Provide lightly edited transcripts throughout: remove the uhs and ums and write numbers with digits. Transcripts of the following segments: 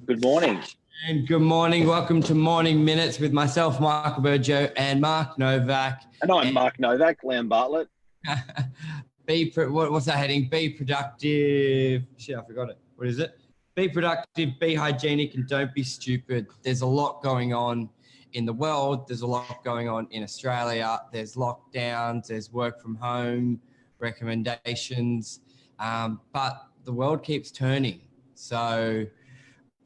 Good morning. And good morning. Welcome to Morning Minutes with myself, Michael Burjo, and Mark Novak. And I'm Mark Novak, Liam Bartlett. What's that heading? Be productive. Shit, I forgot it. What is it? Be productive, be hygienic, and don't be stupid. There's a lot going on in the world. There's a lot going on in Australia. There's lockdowns. There's work from home recommendations. But the world keeps turning. So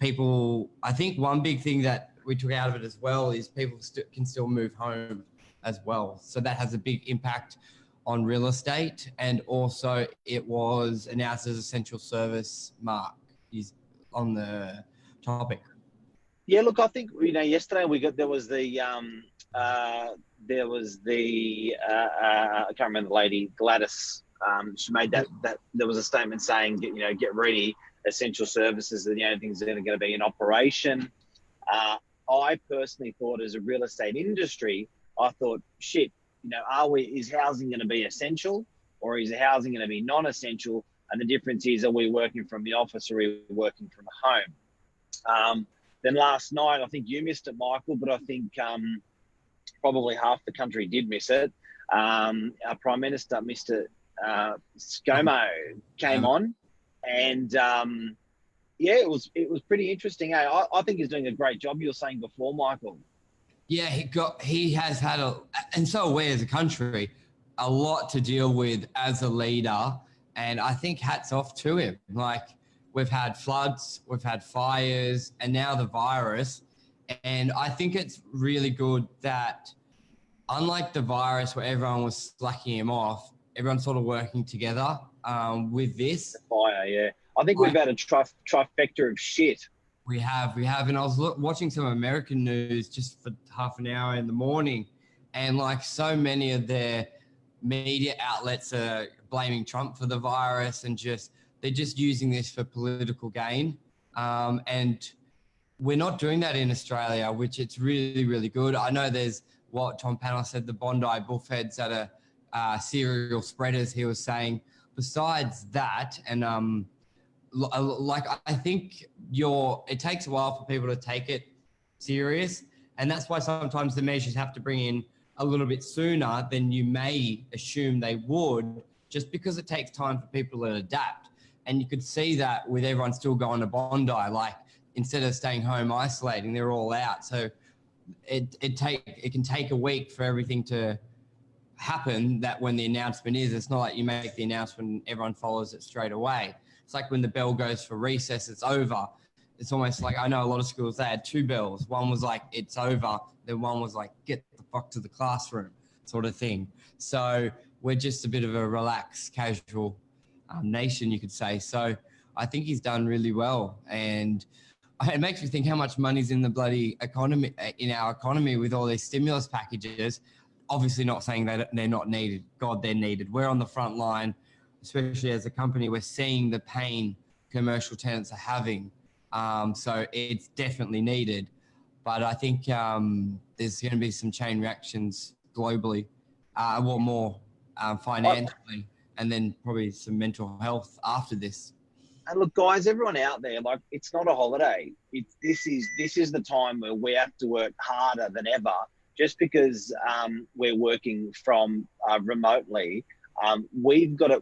I think one big thing that we took out of it as well is people can still move home as well. So that has a big impact on real estate. And also it was announced as essential service. Mark is on the topic. Yeah, look, I think, yesterday there was the I can't remember the lady, Gladys. She made that there was a statement saying, get ready. Essential services are the only things that are going to be in operation. I personally thought, as a real estate industry, I thought, shit, is housing going to be essential, or is housing going to be non-essential? And the difference is, are we working from the office, or are we working from home? Then last night, I think you missed it, Michael, but I think probably half the country did miss it. Our Prime Minister, Mr. ScoMo, came on. And it was pretty interesting. I think he's doing a great job. You were saying before, Michael. Yeah, he has had and so are we as a country, a lot to deal with as a leader. And I think hats off to him. Like, we've had floods, we've had fires, and now the virus. And I think it's really good that, unlike the virus where everyone was slacking him off, everyone's sort of working together with this. Fire, yeah. I think we've had a trifecta of shit. We have. And I was watching some American news just for half an hour in the morning, and like, so many of their media outlets are blaming Trump for the virus, and they're just using this for political gain. And we're not doing that in Australia, which it's really, really good. I know there's what Tom Panel said, the Bondi bullheads that are serial spreaders. He was saying, besides that, and I think it takes a while for people to take it serious, and that's why sometimes the measures have to bring in a little bit sooner than you may assume they would, just because it takes time for people to adapt. And you could see that with everyone still going to Bondi, like, instead of staying home isolating, they're all out. So it can take a week for everything to happen. That when the announcement is, it's not like you make the announcement and everyone follows it straight away. It's like when the bell goes for recess, it's over. It's almost like, I know a lot of schools, they had two bells. One was like, it's over. Then one was like, get the fuck to the classroom, sort of thing. So we're just a bit of a relaxed, casual nation, you could say. So I think he's done really well. And it makes me think how much money's in the bloody economy, in our economy, with all these stimulus packages. Obviously not saying that they're not needed. God, they're needed. We're on the front line, especially as a company. We're seeing the pain commercial tenants are having. So it's definitely needed. But I think there's going to be some chain reactions globally, more financially, and then probably some mental health after this. And look, guys, everyone out there, like, it's not a holiday. This is the time where we have to work harder than ever. Just because we're working from remotely, we've got to,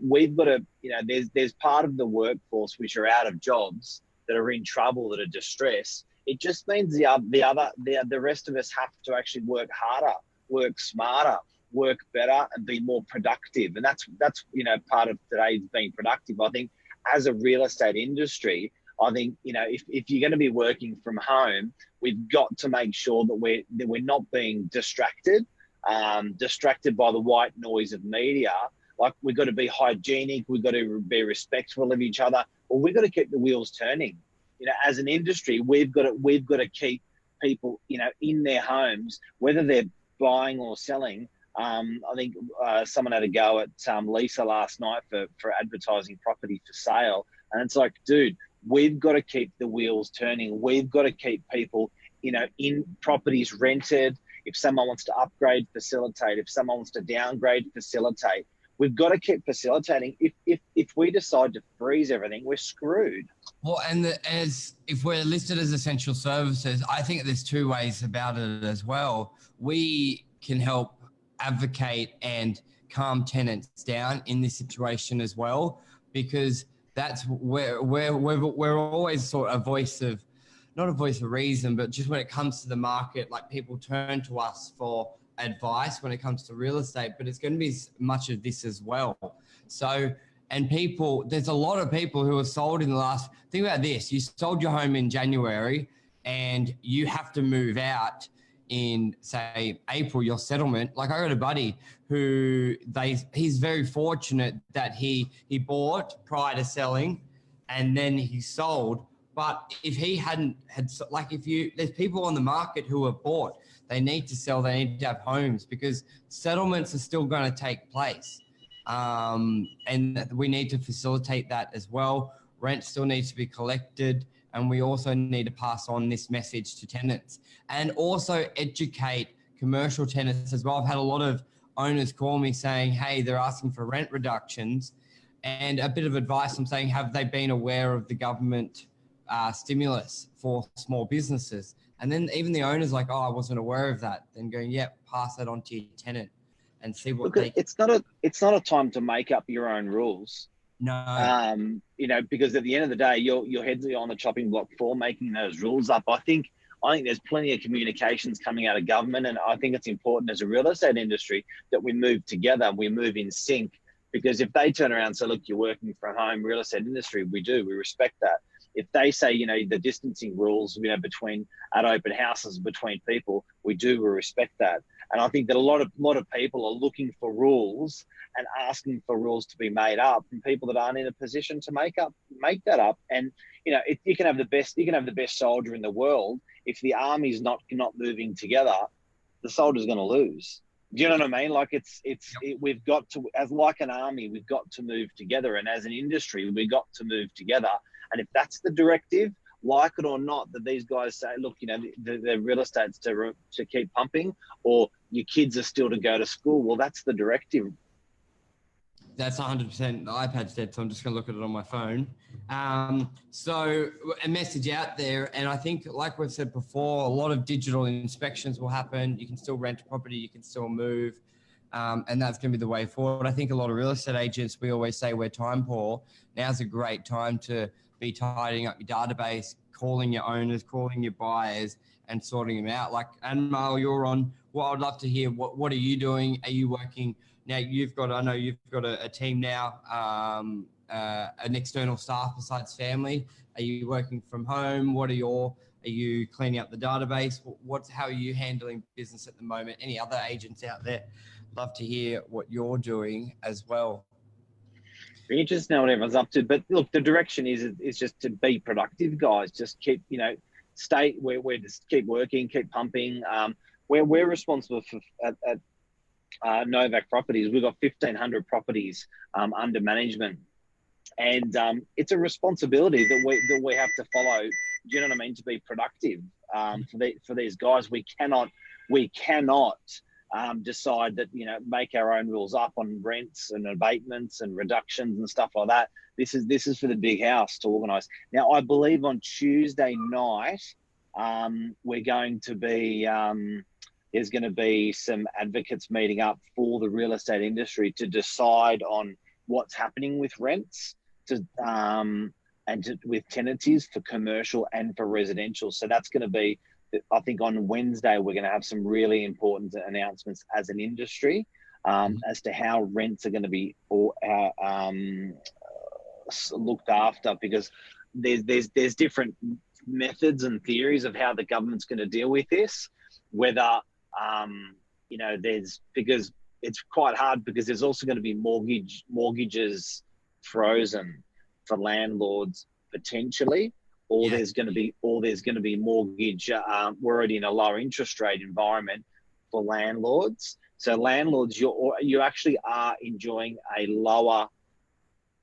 there's part of the workforce which are out of jobs, that are in trouble, that are distressed. It just means the rest of us have to actually work harder, work smarter, work better, and be more productive. And that's part of today's being productive. I think, as a real estate industry, I think, if you're going to be working from home, we've got to make sure that we're not being distracted by the white noise of media. Like, we've got to be hygienic. We've got to be respectful of each other. Well, we've got to keep the wheels turning. As an industry, we've got to keep people, in their homes, whether they're buying or selling. I think someone had a go at Lisa last night for advertising property for sale. And it's like, dude, we've got to keep the wheels turning. We've got to keep people, in properties rented. If someone wants to upgrade, facilitate. If someone wants to downgrade, facilitate. we've got to keep facilitating. If we decide to freeze everything, we're screwed. Well, and as if we're listed as essential services, I think there's two ways about it as well. We can help advocate and calm tenants down in this situation as well, because that's where we're always sort of a voice of, not a voice of reason, but just when it comes to the market, like people turn to us for advice when it comes to real estate, but it's going to be much of this as well. So, and people, there's a lot of people who have sold in the last, think about this, you sold your home in January and you have to move out in, say, April, your settlement. Like I got a buddy who he's very fortunate that he bought prior to selling and then he sold. But if he hadn't had, like there's people on the market who have bought, they need to sell, they need to have homes because settlements are still going to take place. And we need to facilitate that as well. Rent still needs to be collected. And we also need to pass on this message to tenants and also educate commercial tenants as well. I've had a lot of owners call me saying, hey, they're asking for rent reductions, and a bit of advice. I'm saying, have they been aware of the government stimulus for small businesses? And then even the owner's like, oh, I wasn't aware of that. Then going, yeah, pass that on to your tenant and see what it's not a time to make up your own rules. No. Because at the end of the day, your head's on the chopping block for making those rules up. I think there's plenty of communications coming out of government, and I think it's important as a real estate industry that we move together, we move in sync. Because if they turn around and say, look, you're working from home, real estate industry, we respect that. If they say, the distancing rules, at open houses between people, we respect that. And I think that a lot of people are looking for rules and asking for rules to be made up from people that aren't in a position to make that up. And you can have the best soldier in the world. If the army's not moving together, the soldier's going to lose. Do you know what I mean? Like we've got to, as like an army, we've got to move together, and as an industry, we've got to move together. And if that's the directive, like it or not, that these guys say, look, the real estate's to keep pumping, or your kids are still to go to school. Well, that's the directive. That's 100% the iPad's dead, so I'm just going to look at it on my phone. So a message out there, and I think, like we've said before, a lot of digital inspections will happen. You can still rent a property, you can still move, and that's going to be the way forward. I think a lot of real estate agents, we always say we're time poor. Now's a great time to be tidying up your database, calling your owners, calling your buyers, and sorting them out. Like, Anmal, you're on. Well, I'd love to hear what are you doing? Are you working? Now I know you've got a team now, an external staff besides family. Are you working from home? Are you cleaning up the database? How are you handling business at the moment? Any other agents out there? Love to hear what you're doing as well. Be interested to know what everyone's up to. But look, the direction is just to be productive, guys. Just keep, we're just keep working, keep pumping. We're responsible for at Novak Properties. We've got 1,500 properties under management, and it's a responsibility that we have to follow. Do you know what I mean? To be productive for these guys, we cannot decide that make our own rules up on rents and abatements and reductions and stuff like that. This is for the big house to organise. Now, I believe on Tuesday night we're going to be. There's going to be some advocates meeting up for the real estate industry to decide on what's happening with rents with tenancies for commercial and for residential. So that's going to be, I think on Wednesday, we're going to have some really important announcements as an industry as to how rents are going to be looked after, because there's different methods and theories of how the government's going to deal with this, whether because it's quite hard, because there's also going to be mortgages frozen for landlords potentially, or there's going to be mortgage. We're already in a lower interest rate environment for landlords. So landlords, you actually are enjoying a lower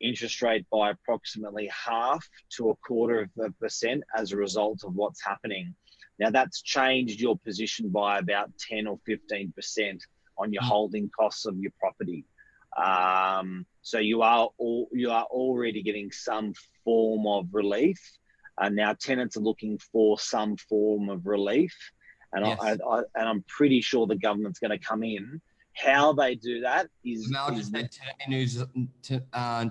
interest rate by approximately 0.5 to 0.25% as a result of what's happening. Now, that's changed your position by about 10 or 15% on your holding costs of your property. So you are already getting some form of relief. And now tenants are looking for some form of relief. And Yes. I'm pretty sure the government's going to come in. How they do that Mel just said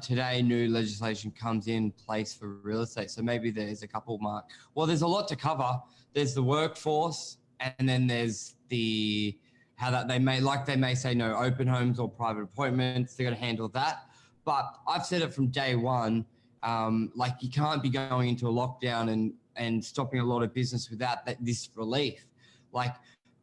today new legislation comes in place for real estate. So maybe there's a couple, Mark. Well, there's a lot to cover. There's the workforce, and then there's the how that they may say no open homes or private appointments. They're going to handle that. But I've said it from day one. Like you can't be going into a lockdown and stopping a lot of business without this relief. Like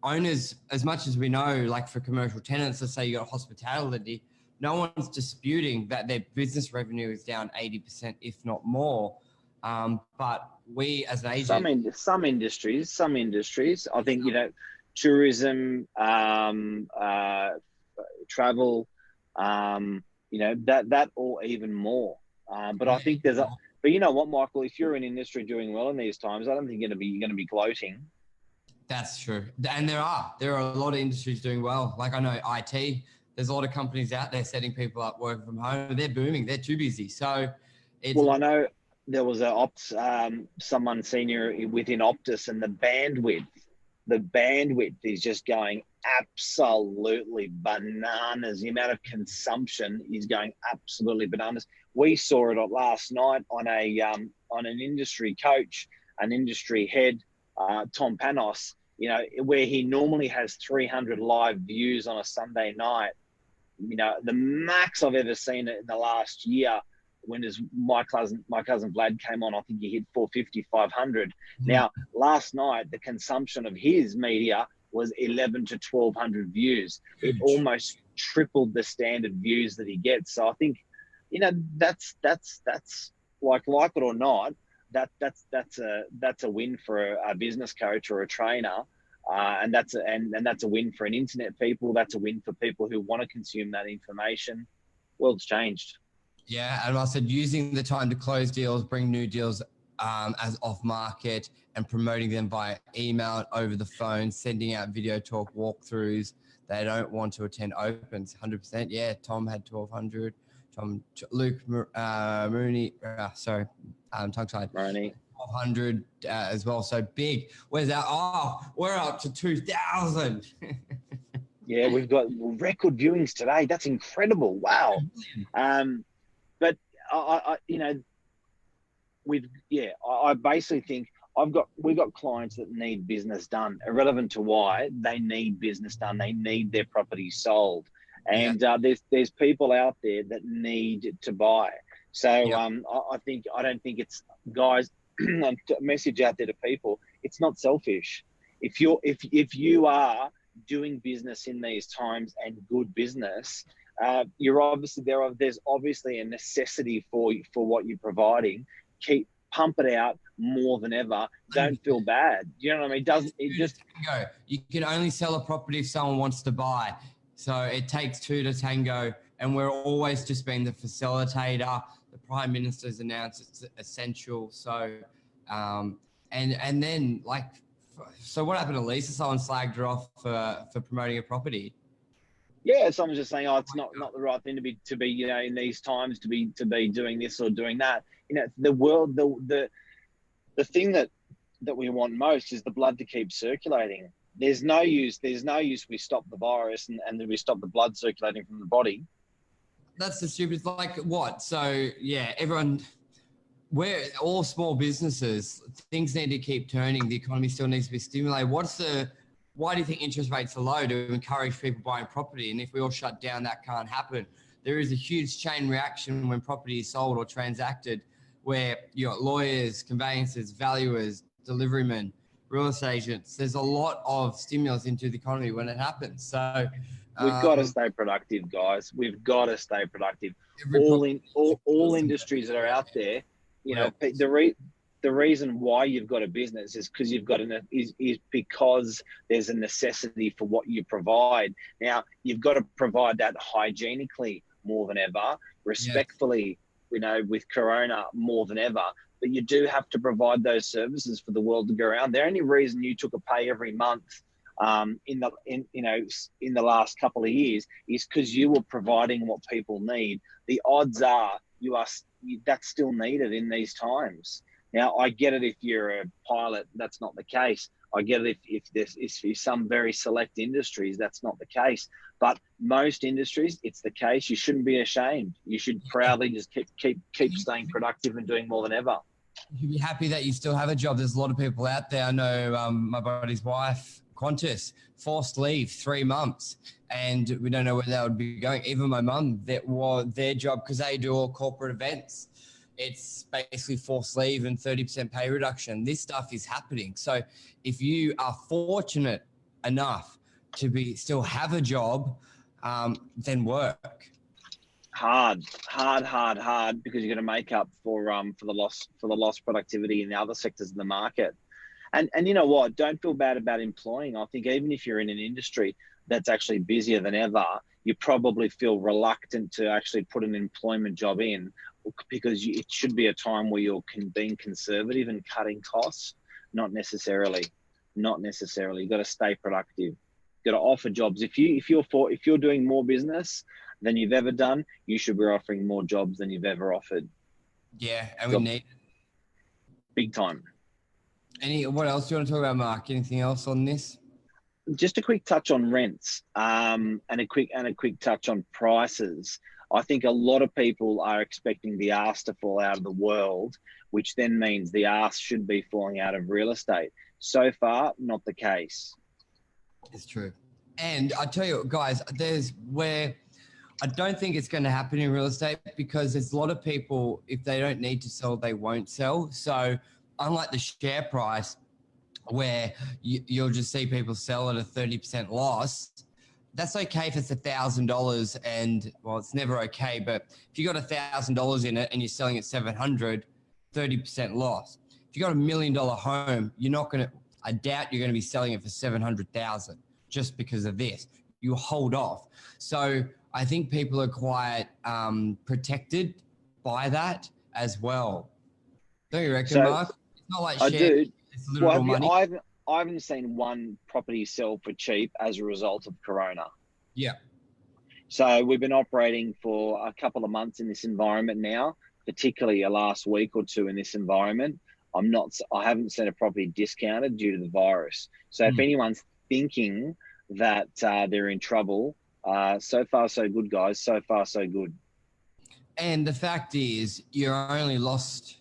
owners, as much as we know, like for commercial tenants, let's say you got hospitality, no one's disputing that their business revenue is down 80%, if not more. But we as an agent, some industries, I think, tourism, travel, that or even more. But I think but you know what, Michael, if you're an industry doing well in these times, I don't think you're going to be gloating. That's true. And there are a lot of industries doing well. Like I know IT, there's a lot of companies out there setting people up working from home. They're booming. They're too busy. So I know there was someone senior within Optus, and the bandwidth is just going absolutely bananas. The amount of consumption is going absolutely bananas. We saw it last night on an industry coach, an industry head, Tom Panos, where he normally has 300 live views on a Sunday night. The max I've ever seen it in the last year, when my cousin Vlad came on, I think he hit 450, 500. Now, last night, the consumption of his media was 11 to 1,200 views. It almost tripled the standard views that he gets. So I think, that's like it or not, that's a win for a business coach or a trainer. And that's a win for an internet people. That's a win for people who want to consume that information. World's changed. Yeah, and I said using the time to close deals, bring new deals as off market, and promoting them via email, over the phone, sending out video talk walkthroughs. They don't want to attend opens. 100%. Yeah, Tom had 1,200. Luke Mooney. Sorry, tongue-tied. Mooney. 1,200 as well. So big. Where's that? Oh, we're up to 2,000. Yeah, we've got record viewings today. That's incredible. Wow. But I basically think we've got clients that need business done, irrelevant to why they need business done. They need their property sold, and there's people out there that need to buy. So I don't think it's, guys. A message out there to people: it's not selfish. If you are doing business in these times and good business, there's obviously a necessity for what you're providing. Pump it out more than ever. Don't feel bad. You know what I mean? You can only sell a property if someone wants to buy. So it takes two to tango, and we're always just being the facilitator. The Prime Minister's announced it's essential. So, and then so what happened to Lisa? Someone slagged her off for promoting a property. Yeah, someone's just saying, it's not the right thing to be in these times to be doing this or doing that. The world, the thing that we want most is the blood to keep circulating. There's no use we stop the virus and then we stop the blood circulating from the body. That's the stupid, what? So yeah, we're all small businesses. Things need to keep turning. The economy still needs to be stimulated. Why do you think interest rates are low? To encourage people buying property? And if we all shut down, that can't happen. There is a huge chain reaction when property is sold or transacted, where you got lawyers, conveyancers, valuers, deliverymen, real estate agents. There's a lot of stimulus into the economy when it happens. So we've got to stay productive, guys. We've got to stay productive. All industries that are out there, the reason why you've got a business is because is because there's a necessity for what you provide. Now you've got to provide that hygienically more than ever, respectfully, with Corona more than ever. But you do have to provide those services for the world to go around. The only reason you took a pay every month in the last couple of years is because you were providing what people need. The odds are that's still needed in these times. Now, I get it if you're a pilot, that's not the case. I get it if there's some very select industries, that's not the case. But most industries, it's the case. You shouldn't be ashamed. You should proudly just keep staying productive and doing more than ever. You should be happy that you still have a job. There's a lot of people out there. I know my buddy's wife, Qantas, forced leave 3 months, and we don't know where that would be going. Even my mum, that was their job, because they do all corporate events. It's basically forced leave and 30% pay reduction. This stuff is happening. So if you are fortunate enough to still have a job, then work. Hard, because you're going to make up for the lost productivity in the other sectors of the market. And you know what? Don't feel bad about employing. I think even if you're in an industry that's actually busier than ever, you probably feel reluctant to actually put an employment job in, because it should be a time where you're being conservative and cutting costs. Not necessarily. You've got to stay productive. You've got to offer jobs. If you're doing more business than you've ever done, you should be offering more jobs than you've ever offered. Yeah, and we need big time. What else do you want to talk about, Mark? Anything else on this? Just a quick touch on rents, and a quick touch on prices. I think a lot of people are expecting the arse to fall out of the world, which then means the arse should be falling out of real estate. So far, not the case. It's true. And I tell you, guys, I don't think it's going to happen in real estate, because there's a lot of people, if they don't need to sell, they won't sell. So unlike the share price, where you'll just see people sell at a 30% loss, that's okay if it's $1,000, and well, it's never okay. But if you got $1,000 in it and you're selling at 700, 30% loss. If you got $1 million home, I doubt you're going to be selling it for 700,000 just because of this. You hold off. So I think people are quite protected by that as well. Don't you reckon, Mark? It's not like share. It's literal money. I haven't seen one property sell for cheap as a result of Corona. Yeah. So we've been operating for a couple of months in this environment now, particularly a last week or two in this environment. I haven't seen a property discounted due to the virus. So if anyone's thinking that they're in trouble, so far so good, guys. So far so good. And the fact is, you're only lost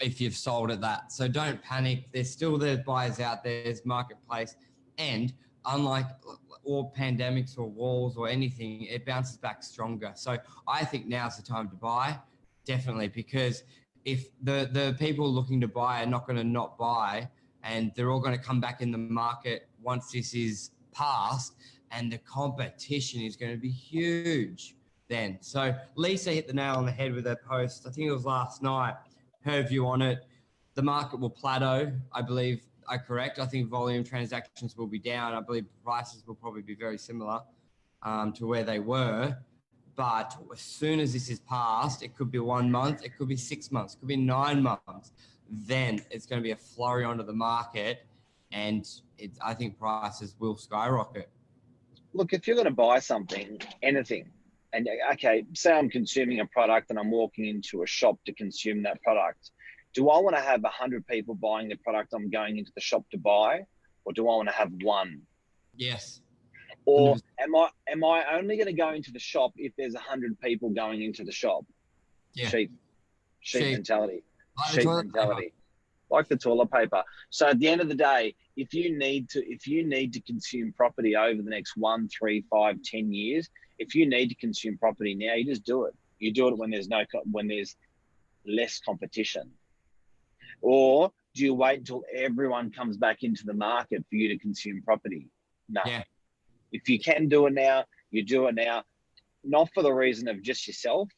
if you've sold at that. So don't panic. There's still buyers out there. There's marketplace. And unlike all pandemics or wars or anything, it bounces back stronger. So I think now's the time to buy, definitely, because if the people looking to buy are not going to not buy, and they're all going to come back in the market once this is passed, and the competition is going to be huge then. So Lisa hit the nail on the head with her post. I think it was last night. Her view on it, the market will plateau, I believe. Correct. I think volume transactions will be down. I believe prices will probably be very similar to where they were. But as soon as this is passed, it could be 1 month, it could be 6 months, it could be 9 months. Then it's going to be a flurry onto the market, and I think prices will skyrocket. Look, if you're going to buy something, anything, and okay, say I'm consuming a product and I'm walking into a shop to consume that product. Do I want to have 100 people buying the product I'm going into the shop to buy, or do I want to have one? Yes. Or am I only going to go into the shop if there's 100 people going into the shop? Yeah. Sheep mentality. Like sheep mentality. Like the toilet paper. So at the end of the day, if you need to consume property over the next 1, 3, 5, 10 years, if you need to consume property now, you just do it. You do it when there's less competition. Or do you wait until everyone comes back into the market for you to consume property? No. Yeah. If you can do it now, you do it now. Not for the reason of just yourself,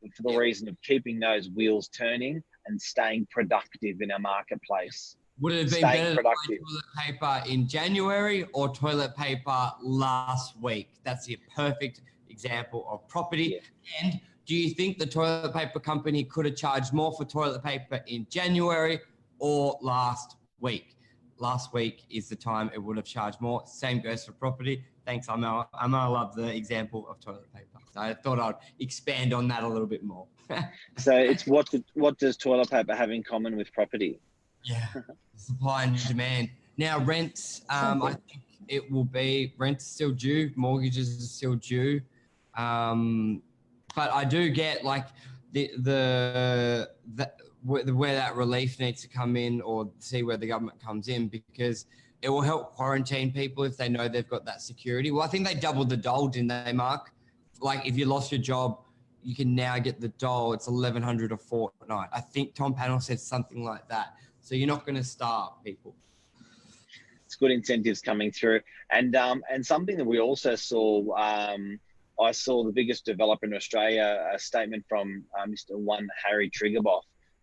but for the reason of keeping those wheels turning and staying productive in a marketplace. Would it have been better to buy toilet paper in January or toilet paper last week? That's the perfect example of property. Yeah. And do you think the toilet paper company could have charged more for toilet paper in January or last week? last week is the time it would have charged more. Same goes for property. Thanks, Amel. Amel loved the example of toilet paper. So I thought I'd expand on that a little bit more. So it's what does toilet paper have in common with property? Yeah, supply and demand. Now rents, I think it will be, rent's still due, mortgages are still due. But I do get like where that relief needs to come in, or see where the government comes in, because it will help quarantine people if they know they've got that security. Well, I think they doubled the dole, didn't they, Mark? Like if you lost your job, you can now get the dole. It's $1,100 a fortnight. I think Tom Panel said something like that. So you're not going to starve people. It's good incentives coming through, and something that we also saw. I saw the biggest developer in Australia, a statement from Mr. One Harry Triggerboff,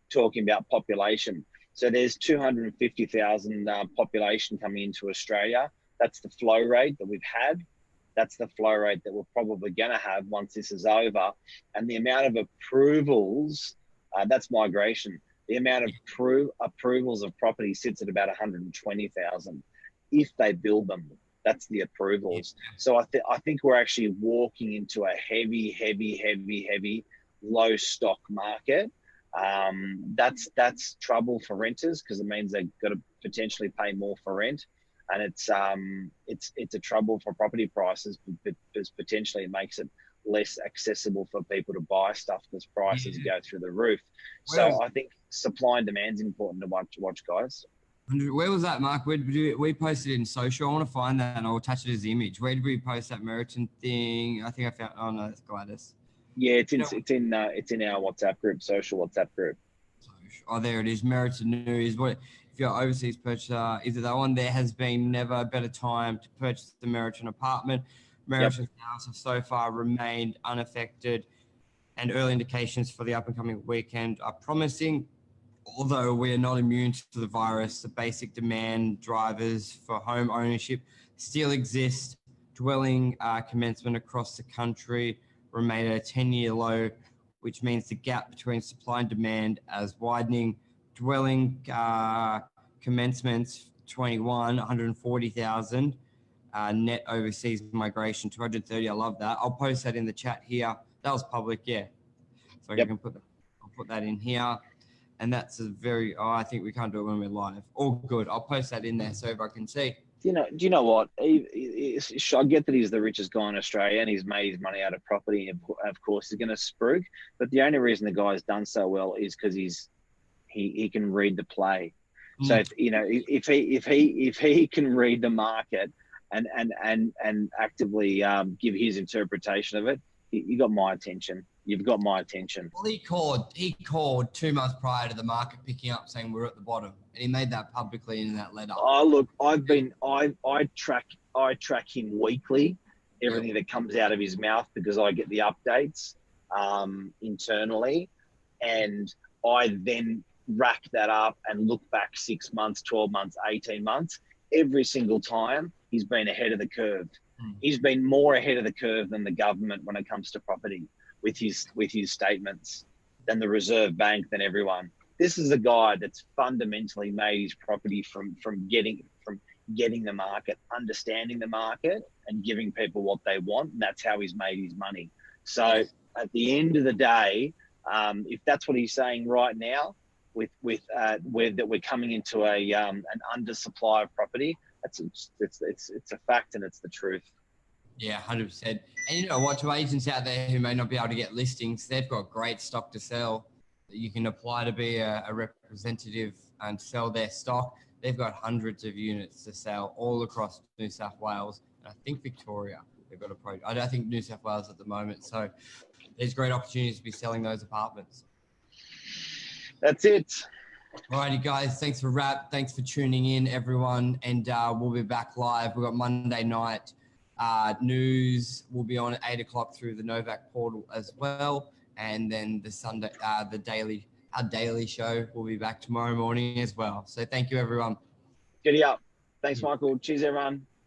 talking about population. So there's 250,000 population coming into Australia. That's the flow rate that we've had. That's the flow rate that we're probably going to have once this is over. And the amount of approvals, that's migration. The amount of approvals of property sits at about 120,000 if they build them. That's the approvals. So I think we're actually walking into a heavy low stock market. That's trouble for renters, because it means they've got to potentially pay more for rent, and it's a trouble for property prices, because potentially it makes it less accessible for people to buy stuff because prices go through the roof. So I think supply and demand is important to watch, guys. Where was that, Mark? Where did we posted it in social? I want to find that and I'll attach it as the image. Where did we post that Meriton thing? I think I found. Oh no, that's Gladys. Yeah, it's in our WhatsApp group, social WhatsApp group. Oh, there it is. Meriton News. What if you're an overseas purchaser? Is it that one? There has been never a better time to purchase the Meriton apartment. Meriton sales have so far remained unaffected, and early indications for the up and coming weekend are promising. Although we are not immune to the virus, the basic demand drivers for home ownership still exist. Dwelling commencement across the country remain at a 10-year low, which means the gap between supply and demand is widening. Dwelling commencements 21, 140,000. Net overseas migration 230. I love that. I'll post that in the chat here. That was public, yeah. So you can I'll put that in here. And that's a very, I think we can't do it when we're live. All good. I'll post that in there so everyone can see. Do you know what? I get that he's the richest guy in Australia and he's made his money out of property. And of course, he's going to spruik. But the only reason the guy's done so well is because he can read the play. So if he can read the market and actively give his interpretation of it, you got my attention. You've got my attention. Well, he called 2 months prior to the market picking up, saying we're at the bottom, and he made that publicly in that letter. Oh, look, I track him weekly, everything that comes out of his mouth, because I get the updates internally, and I then rack that up and look back 6 months, 12 months, 18 months. Every single time, he's been ahead of the curve. He's been more ahead of the curve than the government when it comes to property, with his statements, than the Reserve Bank, than everyone. This is a guy that's fundamentally made his property from getting the market, understanding the market, and giving people what they want. And that's how he's made his money. So at the end of the day, if that's what he's saying right now, with that we're coming into an undersupply of property, it's a fact, and it's the truth. Yeah, 100%. And you know what, to agents out there who may not be able to get listings, they've got great stock to sell. You can apply to be a representative and sell their stock. They've got hundreds of units to sell all across New South Wales. And I think Victoria, they've got a project. I don't think New South Wales at the moment. So there's great opportunities to be selling those apartments. That's it. Alrighty, guys. Thanks for wrap. Thanks for tuning in, everyone. And we'll be back live. We've got Monday night news. Will be on at 8 o'clock through the Novak portal as well. And then the Sunday, our daily show will be back tomorrow morning as well. So thank you, everyone. Giddy up. Thanks, Michael. Cheers, everyone.